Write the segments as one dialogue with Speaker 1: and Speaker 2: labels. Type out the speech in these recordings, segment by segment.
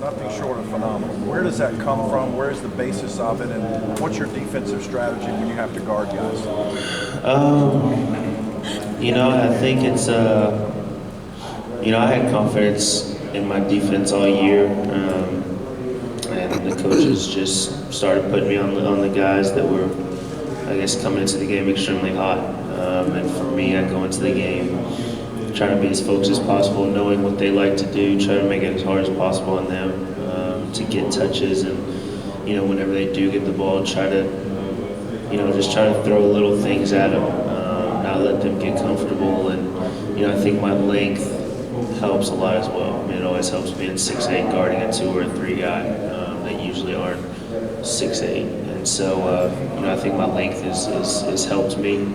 Speaker 1: nothing short of phenomenal. Where does that come from? Where's the basis of it? And what's your defensive strategy when you have to guard guys?
Speaker 2: I think it's, I had confidence in my defense all year. And the coaches just started putting me on the guys that were, I guess, coming into the game extremely hot. And for me, I go into the game trying to be as focused as possible, knowing what they like to do, trying to make it as hard as possible on them to get touches. And, whenever they do get the ball, try to, just try to throw little things at them, not let them get comfortable. And, I think my length helps a lot as well. I mean, it always helps being 6'8", guarding a 2 or a 3 guy that usually aren't 6'8". And so, I think my length has helped me.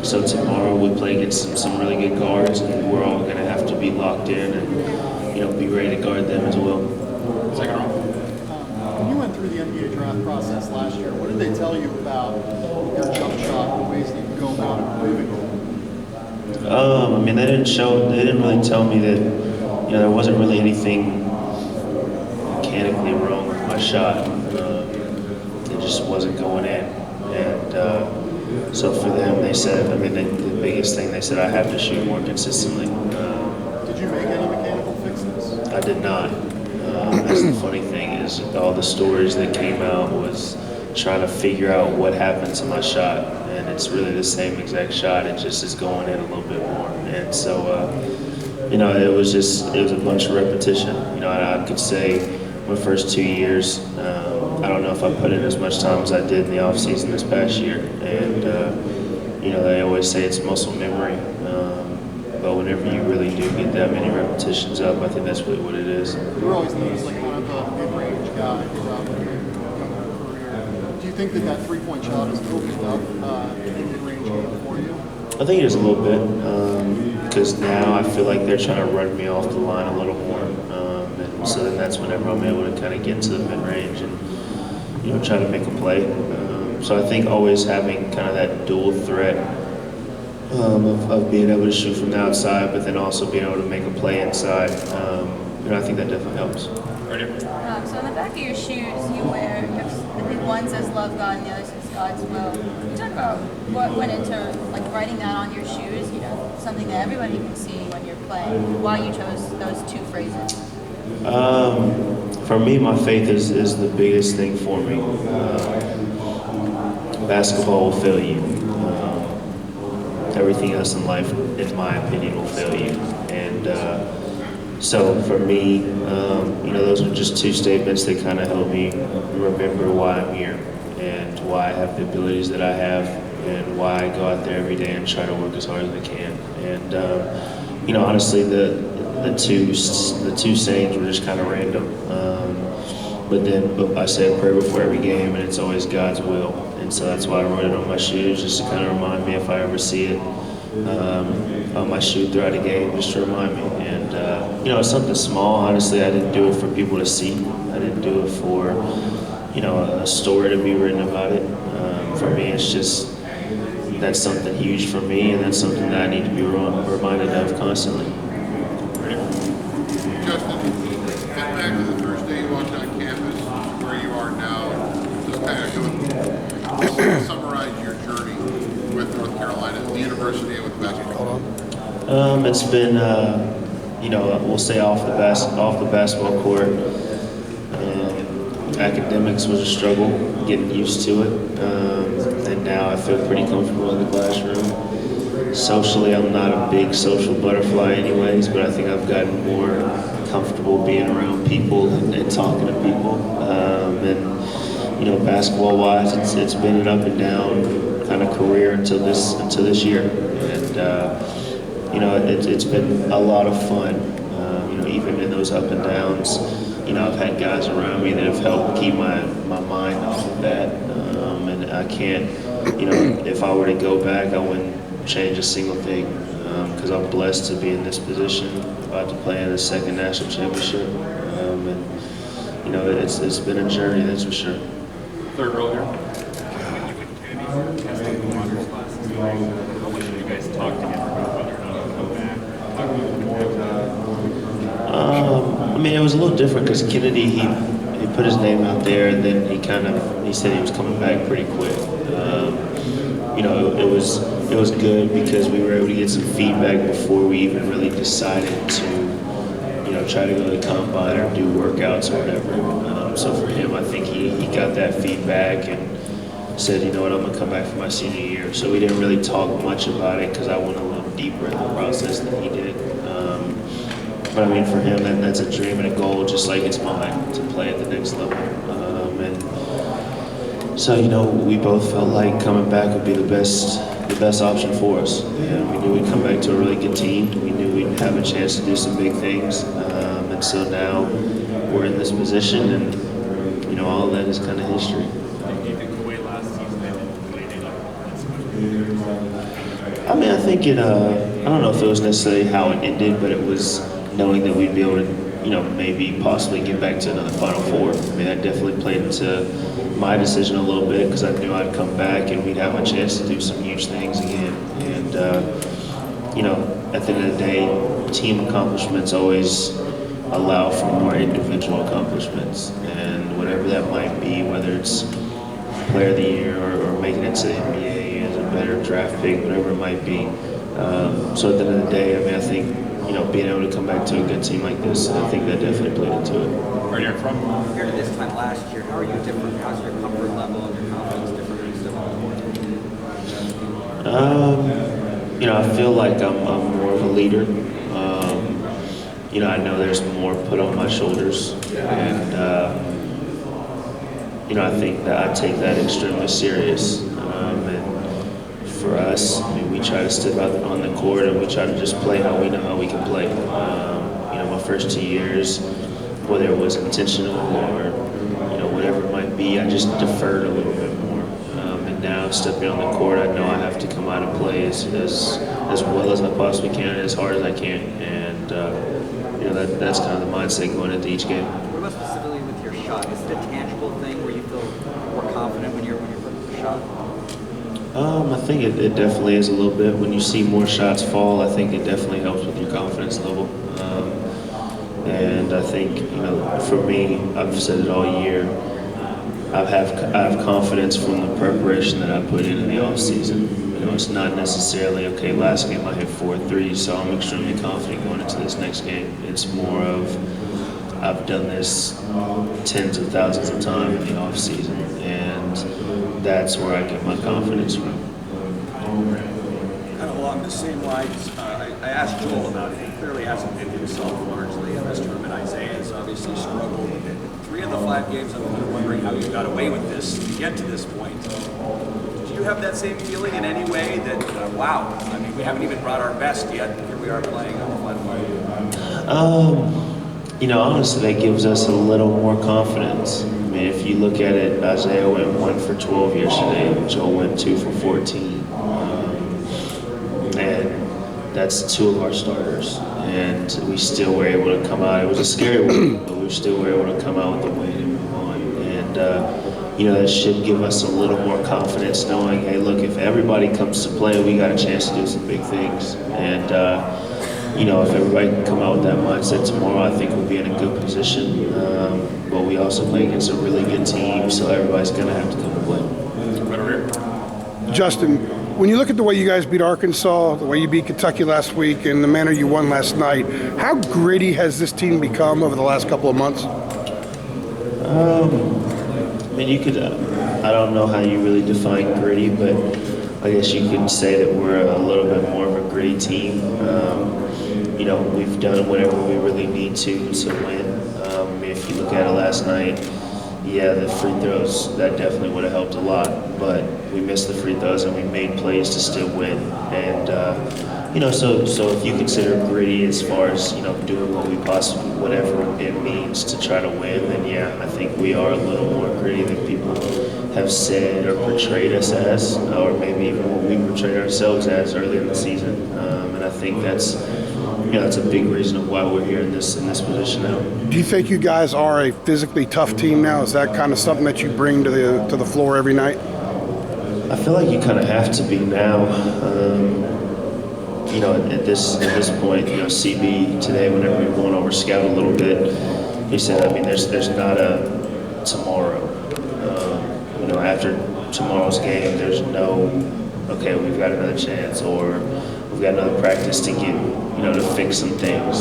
Speaker 2: So tomorrow we play against some really good guards, and we're all going to have to be locked in and, be ready to guard them as well.
Speaker 3: Second round. When you went through the NBA draft process last year, what did they tell you about your jump shot, the ways that you go about improving it?
Speaker 2: They didn't really tell me that, there wasn't really anything mechanically wrong with my shot. It just wasn't going in. And so for them, they said, the biggest thing they said, I have to shoot more consistently.
Speaker 3: Did you make any mechanical fixes?
Speaker 2: I did not. That's the funny thing is all the stories that came out was trying to figure out what happened to my shot. And it's really the same exact shot. It just is going in a little bit more. And so, it was a bunch of repetition. I could say my first 2 years, I don't know if I put in as much time as I did in the off season this past year. And, they always say it's muscle memory. But whenever you really do get that many repetitions up, I think that's really what it is.
Speaker 3: You were always known as kind of a mid-range guy throughout your career. Do you think that three-point shot has opened up the mid-range game for you?
Speaker 2: I think it is a little bit, because now I feel like they're trying to run me off the line a little more. And so then that's whenever I'm able to kind of get into the mid-range and, try to make a play. So I think always having kind of that dual threat of being able to shoot from the outside, but then also being able to make a play inside, I think that definitely helps.
Speaker 4: Right here.
Speaker 5: So on the back of your shoes, you I think one says Love God and the other says God's will. Can you talk about what went into writing that on your shoes? Something that everybody can see when you're playing. Why you chose those two phrases?
Speaker 2: For me, my faith is the biggest thing for me. Basketball will fail you. Everything else in life, in my opinion, will fail you. And so for me, those are just two statements that kind of help me remember why I'm here and why I have the abilities that I have and why I go out there every day and try to work as hard as I can. And honestly, the two sayings were just kind of random. But I say a prayer before every game, and it's always God's will. And so that's why I wrote it on my shoes, just to kind of remind me if I ever see it on my shoe throughout a game, just to remind me. And, it's something small. Honestly, I didn't do it for people to see. I didn't do it for, a story to be written about it. For me, it's just, that's something huge for me, and that's something that I need to be reminded of constantly.
Speaker 6: Justin, get back to the first day you walked on campus, where you are now. Just kind of summarize your journey with North Carolina, the university, and with basketball.
Speaker 2: It's been, we'll say off the basketball court. Academics was a struggle, getting used to it, and now I feel pretty comfortable in the classroom. Socially, I'm not a big social butterfly anyways, but I think I've gotten more comfortable being around people and talking to people. Basketball-wise, it's been an up and down kind of career until this year, and it's been a lot of fun. Even in those up and downs, I've had guys around me that have helped keep my mind off of that, and I can't, if I were to go back, I wouldn't change a single thing, because I'm blessed to be in this position, about to play in the second national championship, and it's been a journey, that's for sure.
Speaker 4: Third row here. How much did you guys talk together about whether or not to come back?
Speaker 2: mean, it was a little different because Kennedy, he put his name out there, and then he said he was coming back pretty quick. You know, it was good because we were able to get some feedback before we even really decided to, you know, try to go to the combine or do workouts or whatever. So for him, I think he got that feedback and said, you know what, I'm gonna come back for my senior year. So we didn't really talk much about it because I went a little deeper in the process than he did. But I mean, for him, that's a dream and a goal, just like it's mine, to play at the next level. And so, you know, we both felt like coming back would be the best option for us. And we knew we'd come back to a really good team. We knew we'd have a chance to do some big things. And so now we're in this position, and you know, all of that is kind of history.
Speaker 4: Do you think the way last season they did
Speaker 2: I mean, I think it. I don't know if it was necessarily how it ended, but it was knowing that we'd be able to, you know, maybe possibly get back to another Final Four. I mean, that definitely played into my decision a little bit because I knew I'd come back and we'd have a chance to do some huge things again. And you know, at the end of the day, team accomplishments always allow for more individual accomplishments, and whatever that might be, whether it's Player of the Year or making it to the NBA as a better draft pick, whatever it might be. So at the end of the day, I mean, I think, you know, being able to come back to a good team like this, I think that definitely played into it.
Speaker 4: Right here in front.
Speaker 7: Compared to this time last year, how are you different? How's your comfort level and your confidence different than still on the court?
Speaker 2: You know, I feel like I'm more of a leader. You know, I know there's more put on my shoulders, and you know, I think that I take that extremely serious. And for us, I mean, we try to step out on the court and we try to just play how we know how we can play. You know, my first 2 years, whether it was intentional or, you know, whatever it might be, I just deferred a little bit more. And now stepping on the court, I know I have to come out and play as well as I possibly can, as hard as I can. And you know, that's kind of the mindset going into each game.
Speaker 7: What about specifically with your shot? Is it a tangible thing where you feel more confident when you're putting the shot?
Speaker 2: I think it definitely is a little bit. When you see more shots fall, I think it definitely helps with your confidence level. And I think, you know, for me, I've said it all year, I have confidence from the preparation that I put in the off season. You know, it's not necessarily, okay, last game I hit 4 threes, so I'm extremely confident going into this next game. It's more of, I've done this tens of thousands of times in the off season, and that's where I get my confidence from.
Speaker 8: Kind of along the same lines, I asked Joel about it. He clearly hasn't been himself largely in this tournament. Isaiah has obviously struggled. 3 of the 5 games, I'm kind of wondering how you got away with this to get to this point. Do you have that same feeling in any way that, wow, I mean, we haven't even brought our best yet, and here we are playing on the Final Four?
Speaker 2: You know, honestly, that gives us a little more confidence. I mean, if you look at it, Isaiah went 1 for 12 yesterday. Joel went 2 for 14. And that's 2 of our starters. And we still were able to come out. It was a scary one, but we still were able to come out with the win and move on. And, you know, that should give us a little more confidence knowing, hey, look, if everybody comes to play, we got a chance to do some big things. And, you know, if everybody can come out with that mindset tomorrow, I think we'll be in a good position. But we also play against a really good team, so everybody's going to have to come and play.
Speaker 9: Justin, when you look at the way you guys beat Arkansas, the way you beat Kentucky last week, and the manner you won last night, how gritty has this team become over the last couple of months?
Speaker 2: I mean, you could, I don't know how you really define gritty, but I guess you could say that we're a little bit more of a gritty team. You know, we've done whatever we really need to win. If you look at it last night, yeah, the free throws, that definitely would have helped a lot, but we missed the free throws and we made plays to still win. And, you know, so if you consider gritty as far as, you know, doing what we possibly, whatever it means to try to win, then yeah, I think we are a little more gritty than people have said or portrayed us as, or maybe even what we portrayed ourselves as early in the season. And I think that's, you know, that's a big reason of why we're here in this position now.
Speaker 9: Do you think you guys are a physically tough team now? Is that kind of something that you bring to the floor every night?
Speaker 2: I feel like you kind of have to be now. at this point, CB today, whenever we were going over scout a little bit, he said, I mean, there's not a tomorrow. After tomorrow's game, there's no, okay, we've got another chance, or we've got another practice to get, to fix some things.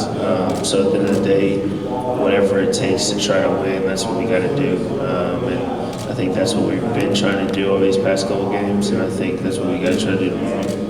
Speaker 2: So at the end of the day, whatever it takes to try to win, that's what we got to do. And I think that's what we've been trying to do over these past couple games, and I think that's what we got to try to do tomorrow.